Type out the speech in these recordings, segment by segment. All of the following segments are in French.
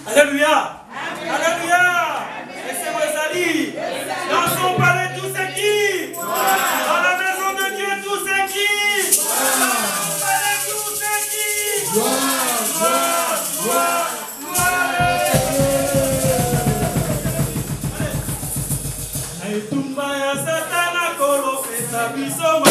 Alléluia. Alléluia. Laissez-moi salir. Dans son palais, tout c'est qui? Dans la maison de Dieu, tout c'est qui? Dans son palais, tout c'est qui? Gloire, gloire, gloire, gloire. Naitumba ya Satana kolo pesa bisoma.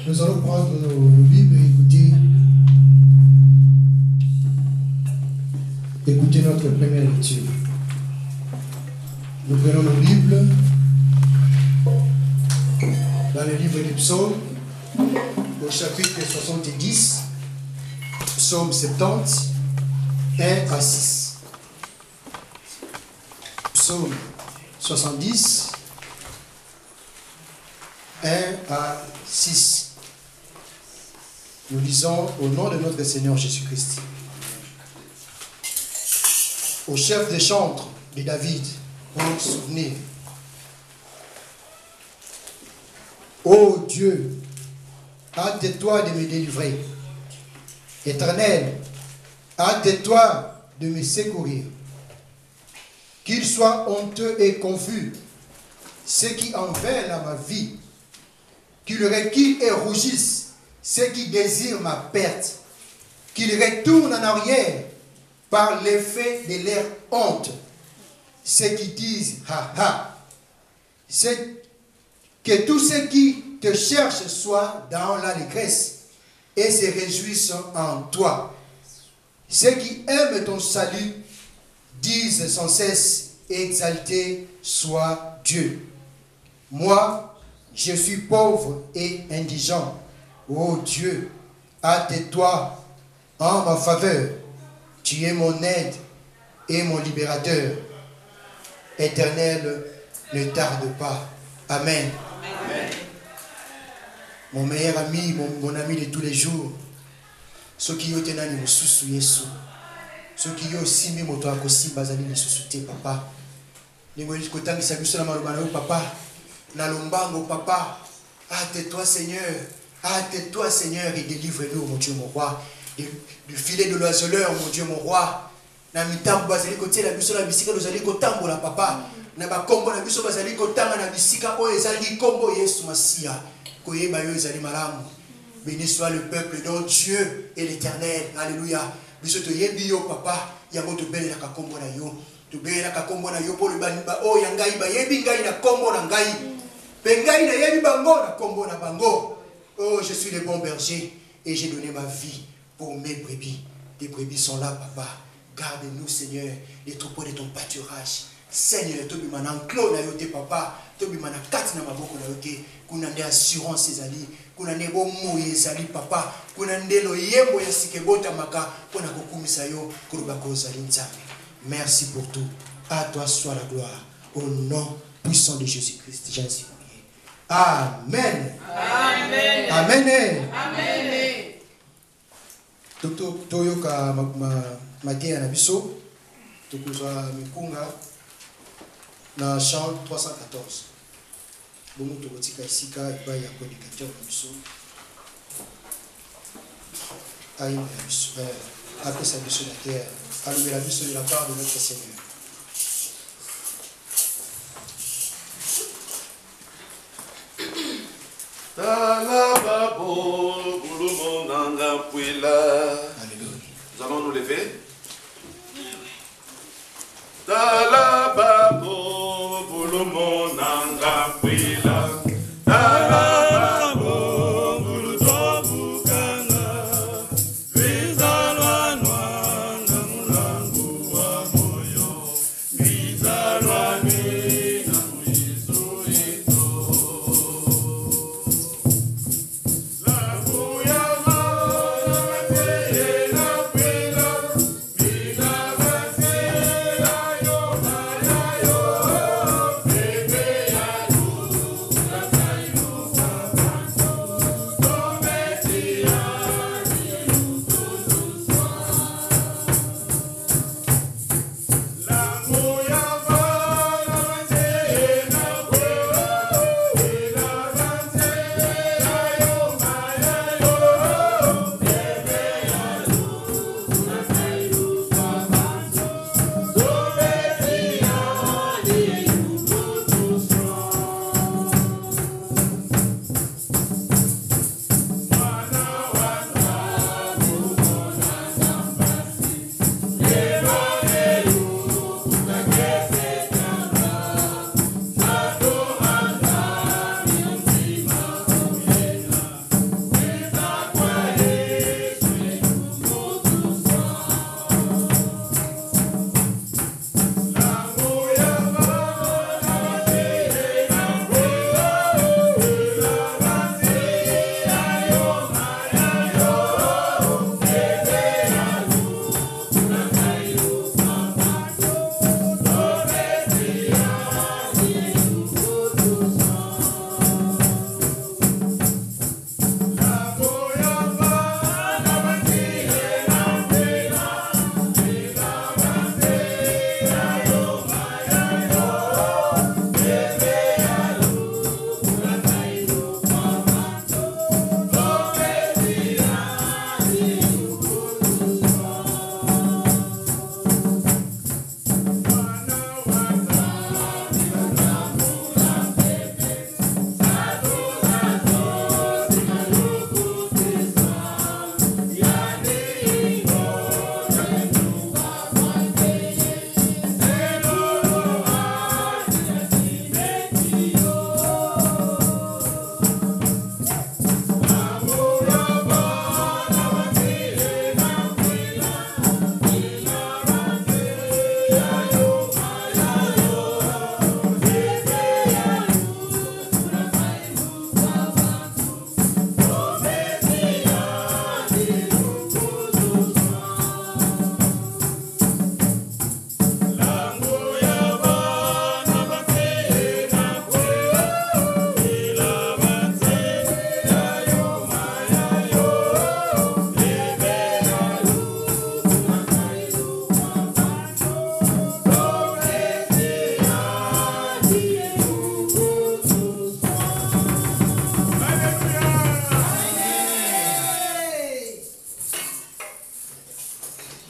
Nous allons prendre nos Bibles et écouter notre première lecture. Nous prenons nos Bibles dans le livre des psaumes, au chapitre 70, psaume 70, 1 à 6. Psaume 70, 1 à 6. Nous lisons au nom de notre Seigneur Jésus-Christ. Au chef des chantres de David, pour souvenir. Ô Dieu, hâte de toi de me délivrer. Éternel, hâte de toi de me secourir. qu'ils soient honteux et confus, ceux qui en veulent à ma vie, qu'ils reculent et rougissent, ceux qui désirent ma perte, qu'ils retournent en arrière par l'effet de leur honte, ceux qui disent ha ha, que tous ceux qui te cherchent soient dans l'allégresse et se réjouissent en toi. Ceux qui aiment ton salut disent sans cesse, exalté soit Dieu. Moi, je suis pauvre et indigent. Ô Dieu, hâte-toi en ma faveur. Tu es mon aide et mon libérateur. Éternel, ne tarde pas. Amen. Amen. Mon meilleur ami, mon ami de tous les jours, ceux qui ont été dans les sous Yesu, ceux qui ont aussi mis mon toit à côté, bazali les sous papa. Les gens qui ont été dans papa, Nalombango papa, hâte-toi Seigneur, et délivre-nous, mon Dieu, mon roi, du filet de l'oiseleur, mon Dieu, mon roi. Na mitambo bazali côté la biso la bisika nous allons kotambo la papa. Na ba kombo na biso bazali kotanga na bisika o ezali kombo Yesu Masia. Koyeba yo ezali malamu. Béni soit le peuple dont Dieu est l'Éternel. Alléluia. Biso to yebi yo papa, yango to bele na kombo na yo. To bele na kombo na yo pour le baniba o yangai ba yebi ngai na kombo na ngai. Pe ngai na yebi bango na kombo na bango. Oh, je suis le bon berger et j'ai donné ma vie pour mes brebis. Tes brebis sont là, papa. Garde-nous, Seigneur, les troupeaux de ton pâturage. Seigneur, tobi mana enclos na yote papa, tobi mana kati na maboko na yote, kuna nde assurance ezali, kuna nde bomo ezali papa, kuna nde loyembo ya sikebota maka, pona kokumisa yo koloba ko ezali nzambe. Merci pour tout. À toi soit la gloire. Au nom puissant de Jésus-Christ, j'ai ainsi prié. Amen. Amen. Amen. Amen. Toyoka magia na biso tokozwa mikunga na chant 314 bomo tokotika isika epai ya prédicateur na biso ayimba na biso apesa biso na terre alobela biso de la part de notre Seigneur. Alléluia. Nous allons nous lever. Talababo bulumo nanga pila. Talababo buluzo bukana. Vizalwa nwanga mulangu wa moyo. Vizalwa mina muizu ito. La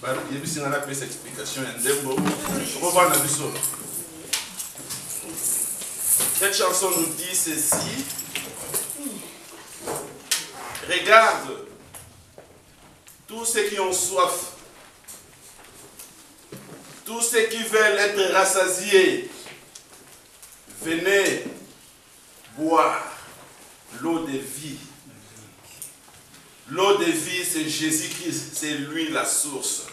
Il y a une explication. Cette chanson nous dit ceci. Regarde, tous ceux qui ont soif, tous ceux qui veulent être rassasiés, venez boire l'eau de vie. L'eau de vie, c'est Jésus-Christ, c'est lui la source.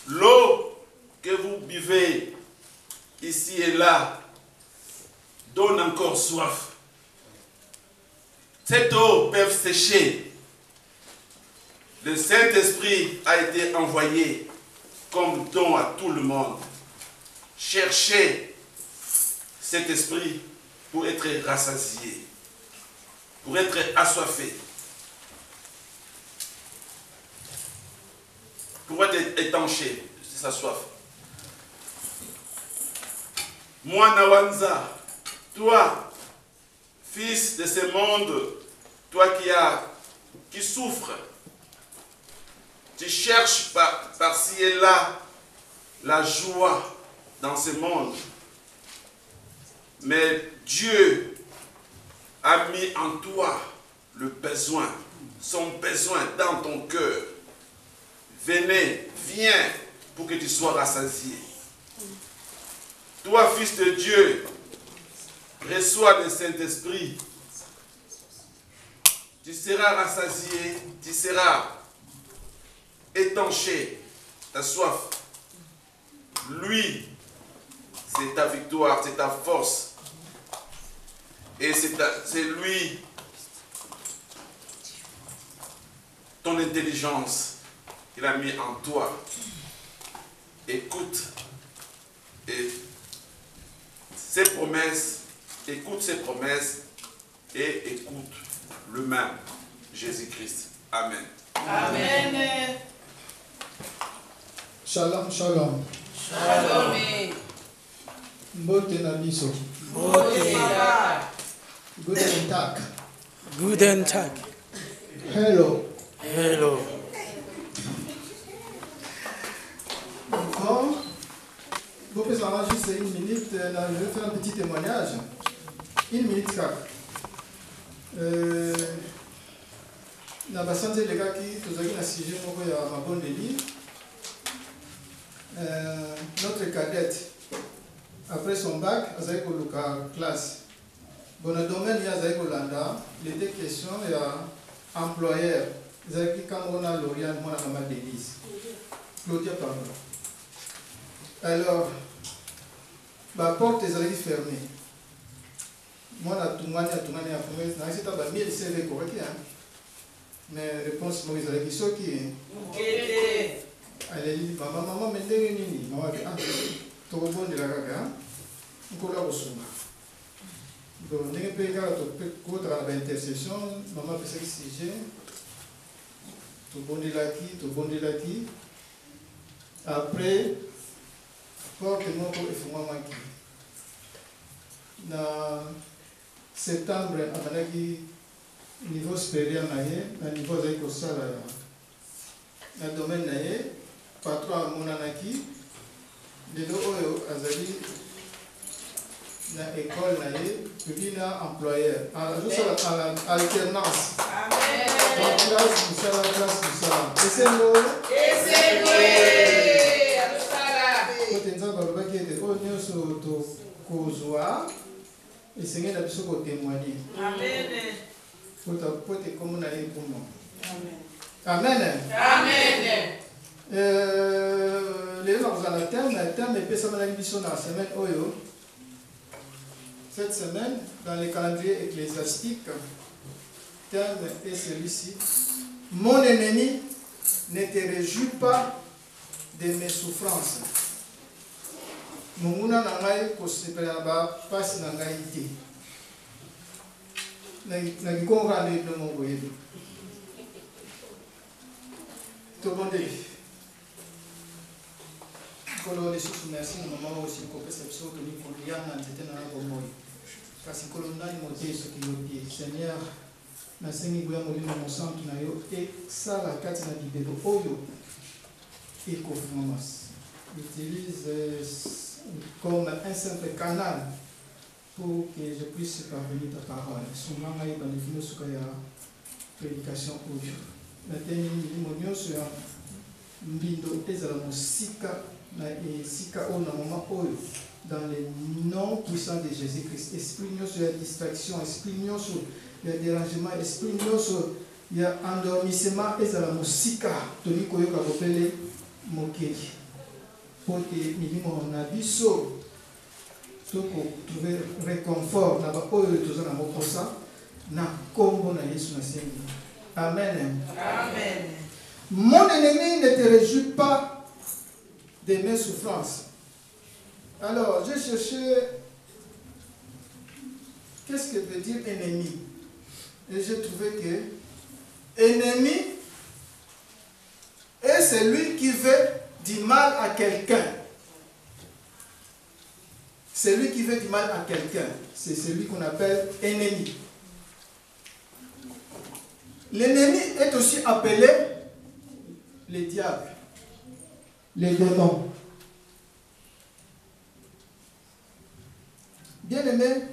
L'eau que vous buvez ici et là donne encore soif. Cette eau peut sécher. Le Saint-Esprit a été envoyé comme don à tout le monde. Cherchez cet esprit pour être rassasié, pour être assoiffé, pour être étanché de sa soif. Moi, Nawanza, toi, fils de ce monde, toi qui souffres, tu cherches par-ci et là la joie dans ce monde. Mais Dieu a mis en toi le besoin, son besoin dans ton cœur. Venez, viens pour que tu sois rassasié. Toi, fils de Dieu, reçois le Saint-Esprit. Tu seras rassasié, tu seras étanché, ta soif. Lui, c'est ta victoire, c'est ta force. Et c'est lui, ton intelligence qu'il a mis en toi. Écoute ses promesses, écoute ses promesses et écoute le même Jésus-Christ. Amen. Amen. Shalom, shalom. Shalom. Mbote na biso. Guten Tag. Guten Tag. Hello. Hello. Bon, vous pouvez s'arranger juste une minute. Je vais faire un petit témoignage. Une minute, car. Na basante les gars qui tozaki na sujet moko ya mabonde livre. Notre cadette, après son bac, azali koluka classe. Bon, le domaine ya azali kolanda, il était question ya employeur. Azali Cameroun Lorient, moi na maman Denise. Claudia pardon. Alors, la porte est fermée. Moi, la Toumani a fermé. C'est un peu de CV correct. Mais réponse, moi, ils ont dit ceux qui. Elle dit maman, mais nini. Maman dit ah, tu bon de la gaga. On colle au souma. Donc, n'est pas égal à tout à l'intercession. Maman fait ce sujet. Tu bon de la qui. Après. Porte moko efungwamaki na septembre amanaki niveau supérieur na ye na niveau azali kosala na domaine na ye patron amonanaki lelo oyo azali na école na ye epi na employeur azosala alternance classe mosala esengo balobaki ete oyo nyonso tokozwa esengeli na biso kotémoigne po ete kombo na ye ekumo. Amen. Lelo nakozala na terme epesamanaki biso na semaine oyo. Cette semaine, dans le calendrier ecclésiastique, terme est celui-ci. Mon ennemi, ne te réjouis pas de mes souffrances. Munguna nangai kosepela ba pasi nangai te. Na gikonga ne no mongo yedu. To bonde. Kolo lesusu merci mama aussi ko pesa biso to ni kolia na nzete na bomoi. Kasi kolo nani mote so ki loti. Seigneur, nasengi boya molimo mosantu na yo esala kati na bibelo oyo ekofungwamasi. Utilise comme un simple canal pour que je puisse parvenir ta parole. Soumanga yi banifino suka ya prédication audio. Na teni milimo nyonso ya mbindo ezala mosika na esika oyo na moment oyo dans le nom puissant de Jésus-Christ. Esprit nyonso ya distraction, esprit nyonso ya dérangement, esprit nyonso ya endormissement ezala mosika toni koyoka kopele mokeli. Pour que milimo na biso toko trouver réconfort na ba oyo tozana mokosa na kombo na Yesu na sengi. Amen. Amen. Mon ennemi ne te réjouit pas de mes souffrances. Alors, j'ai cherché qu'est-ce que veut dire ennemi. Et j'ai trouvé que ennemi est celui qui veut du mal à quelqu'un. Celui qui veut du mal à quelqu'un, c'est celui qu'on appelle ennemi. L'ennemi est aussi appelé le diable, les démons. Bien aimé,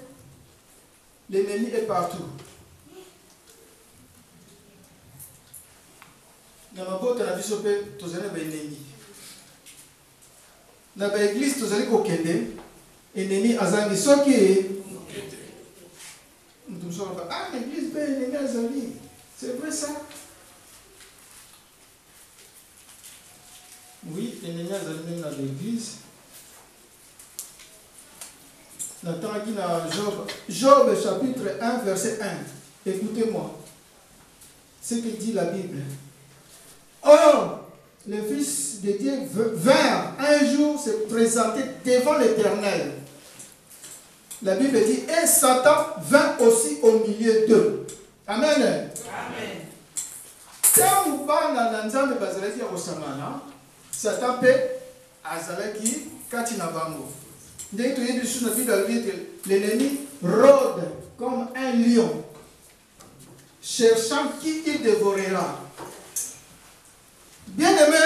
l'ennemi est partout. Dans ma botte, on a vu ce que tu as un ennemi. Dans l'église, tu as un ennemi azali. Ce qui est. Ah, l'église, ennemi azali. C'est vrai ça? Oui, l'ennemi azali même dans l'église. Nathan qui dans Job. Job chapitre 1, verset 1. Écoutez-moi. Ce que dit la Bible. Or, les fils de Dieu vinrent un jour se présenter devant l'Éternel. La Bible dit, et Satan vint aussi au milieu d'eux. Amen. Amen. Quand na nzambe bazalaki ya kosamana, Satan pe azalaki kati na bango. Ndenge toyebi lisusu na Bible que l'ennemi rôde comme un lion, cherchant qui il dévorera. Bien aimé,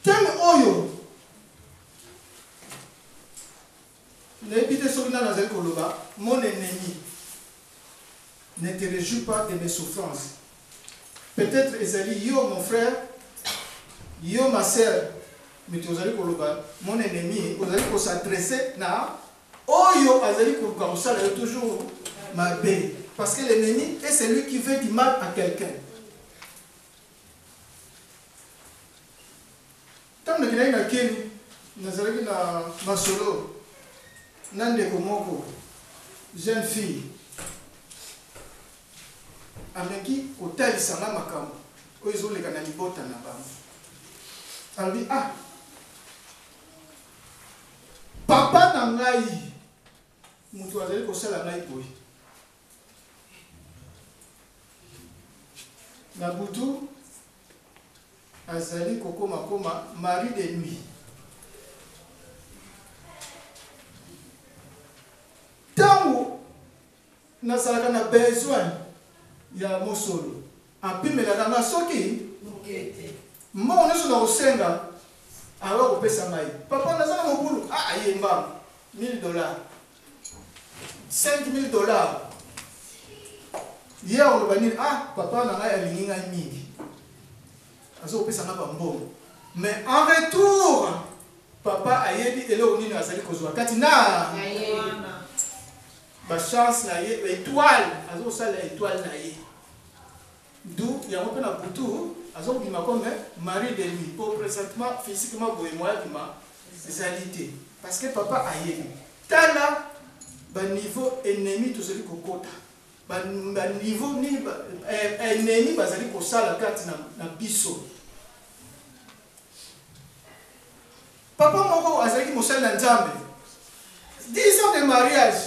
thème oyo n'ébite solina nazali koloba, mon ennemi ne te réjouis pas de mes souffrances. Peut-être ezali yo mon frère, yo ma sœur, mais tu ozali koloba, mon ennemi, ozali ko s'adresser na oyo azali koluka kosala yo toujours mabe. Parce que l'ennemi est celui qui veut du mal à quelqu'un. Tant que na keni nazalaki na masolo nandeko moko jeune fille ameki kotalisanga makambo oyo ezoleka na libota na bango. Alobi ah papa na ngai mutu azali kosala ngai boye na butu azali kokoma mari de nuit. Tango nazalaka na besoin ya mosolo apimelaka na soki mbongo nyonso na kosenga awa kopesa ngai papa naza na mobulu ayemba $1000 $5000 ye oloba nini papa na ngai alingi ngai mingi azopesa nga bambongo mais en retour papa ayebi eloko nini azali kozwa kati na bachance na ye étoile azosala étoile na ye d'où yango mpe na butu azobima comme mari de lui pour présentement physiquement boye moya bima ezali te parce que papa ayebi tala baniveau ennemi tozali kokota baniveau nini ennemi bazali kosala kati na biso. Papa moko azalaki mosali na Nzambe 10 ans de mariage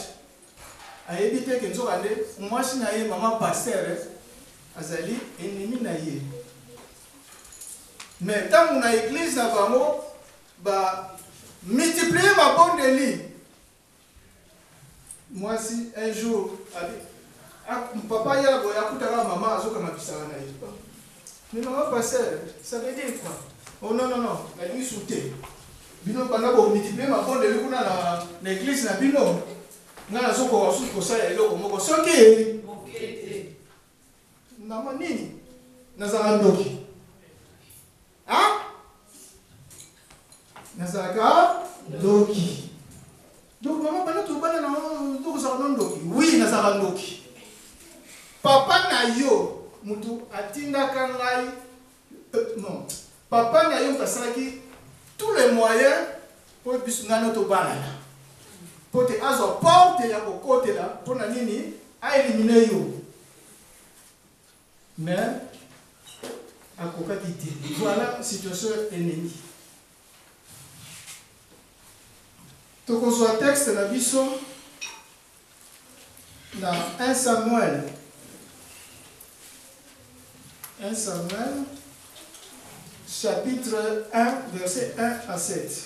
ayebi te ke nzokande mwasi na ye mama pasteur azali ennemi na ye. Mais ntango na église na bango ba multiplier ma bonne de lit Moi si un jour, papa ya kutara maman azoka mabisaka na ye. Mais maman pasteur, ça veut dire quoi? Oh non, la nuit souté. Bino bana ko multiplier ma bonne de kuna na église na bino. Nga azoko wasu ko sa eloko moko soki. Maman nini? Nazara ndoki. Hein? Nazara ndoki. Donc maman bana to bana na to ko sa ndoki. Oui, nazara ndoki. Papa na yo mutu atinda kangai non. Papa na yo pasaki tous les moyens pour bisuna notre banana. Pour te azo porte ya côté là pour na nini a éliminer yo. Mais à kokakité. Voilà situation ennemie. Donc on soit texte la biso dans 1 Samuel. 1 Samuel chapitre 1 verset 1 à 7.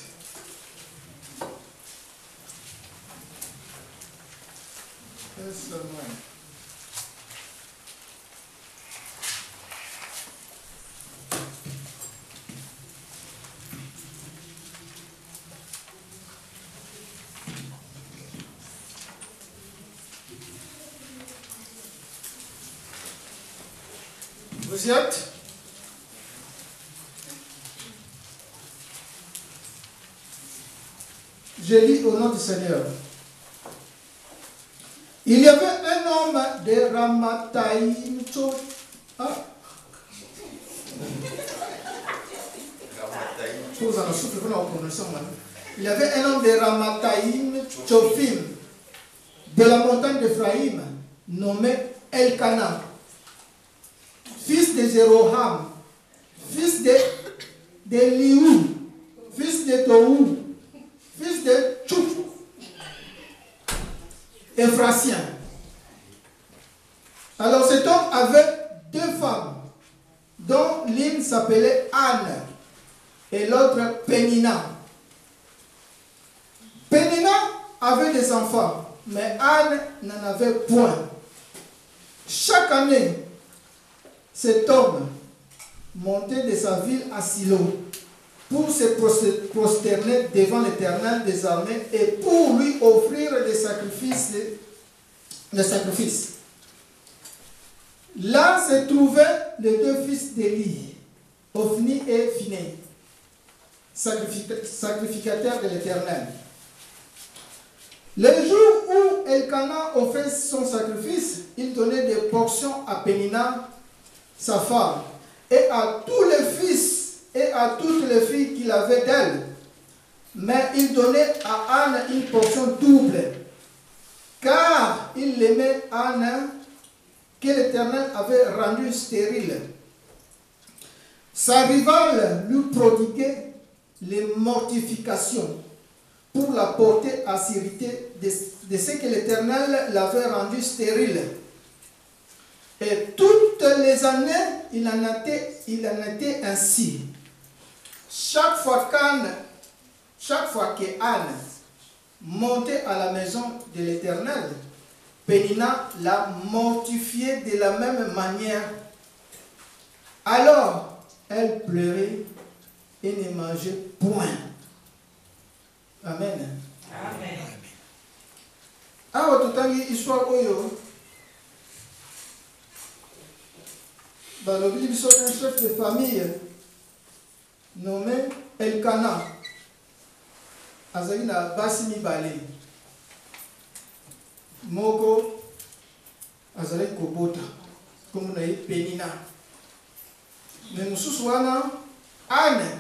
1 Samuel. Vous y êtes? Je lis au nom du Seigneur. Il y avait un homme de Ramathaïm. Il y avait un homme de Ramathaïm Tchophim, de la montagne d'Ephraïm, nommé Elkana, fils de Jéroham, fils de Liou, fils de Tohu, fils de Tchouf, Ephratien. Alors cet homme avait deux femmes, dont l'une s'appelait Anne et l'autre Pénina. Pénina avait des enfants, mais Anne n'en avait point. Chaque année, cet homme montait de sa ville à Silo pour se prosterner devant l'Éternel des armées et pour lui offrir des sacrifices. Là se trouvaient les deux fils d'Élie, Ophni et Phiné, sacrificateurs de l'Éternel. Le jour où Elkana offrait son sacrifice, il donnait des portions à Pénina, sa femme, et à tous les fils et à toutes les filles qu'il avait d'elle. Mais il donnait à Anne une portion double, car il aimait Anne que l'Éternel avait rendue stérile. Sa rivale lui prodiguait les mortifications pour la porter à s'irriter de ce que l'Éternel l'avait rendue stérile. Et toutes les années, il en était ainsi. Chaque fois que Anne montait à la maison de l'Éternel, Pénina l'a mortifiée de la même manière. Alors, elle pleurait et ne mangeait point. Amen. Amen. Alors, tout à l'heure, histoire oyo. Dans le Bible, un chef de famille nommé Elkana. Azali na basi mibale. Moko azali kobota. Comme na Pénina. Mais mususu wana Anne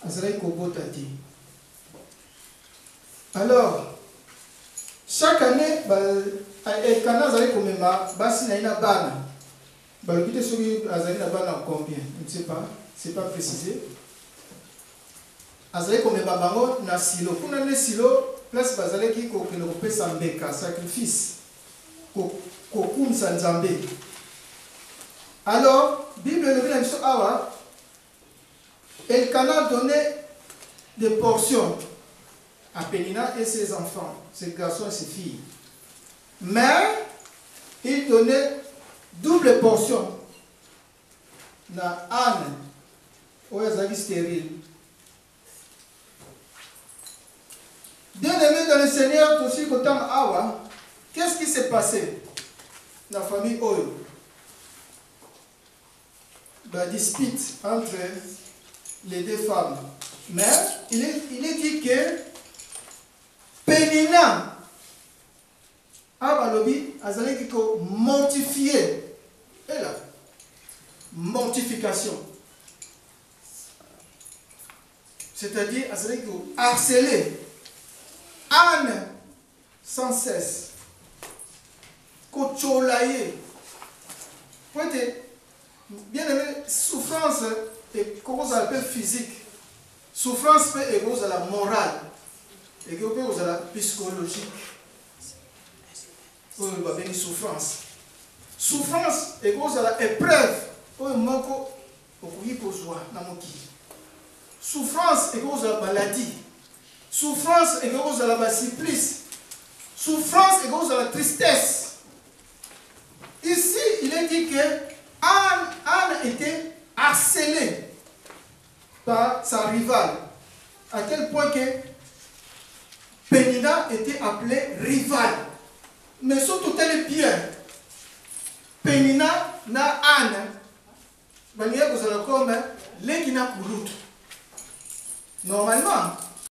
azali kobota ti. Alors, chaque année, Elkana azali komema basi na ina bana. Balobite soki azali na bana combien? Je ne sais pas, c'est pas précisé. Azali komema bango na Silo. Kuna ne Silo, place bazali ki kokende kopesa mbeka, sacrifice. Kokumisa Nzambe. Alors, Bible le dit na awa, Elkana donnait des portions à Pénina et ses enfants, ses garçons et ses filles. Mais il donnait double portion na Anne, où elle est stérile. Bien-aimés dans le Seigneur, aussi Kotam Awa, qu'est-ce qui s'est passé dans la famille Oyo? La dispute entre les deux femmes. Mais il est dit que Pénina Abalobi a dit que mortifier. Et là, mortification. C'est-à-dire, a dit que harceler. Anne sans cesse. Kocholaye. Bien aimé, souffrance est cause à la physique. Souffrance est cause à la morale. Et cause à la psychologique. Souffrance. Souffrance est cause à la épreuve. Souffrance est cause à la maladie. Souffrance est cause à la supplice. Souffrance est cause à la tristesse. Ici, il est dit que Anne était harcelée par sa rivale. À tel point que Pénina était appelée rivale. Mais surtout, elle est bien. Pénina na Anne. Normalement,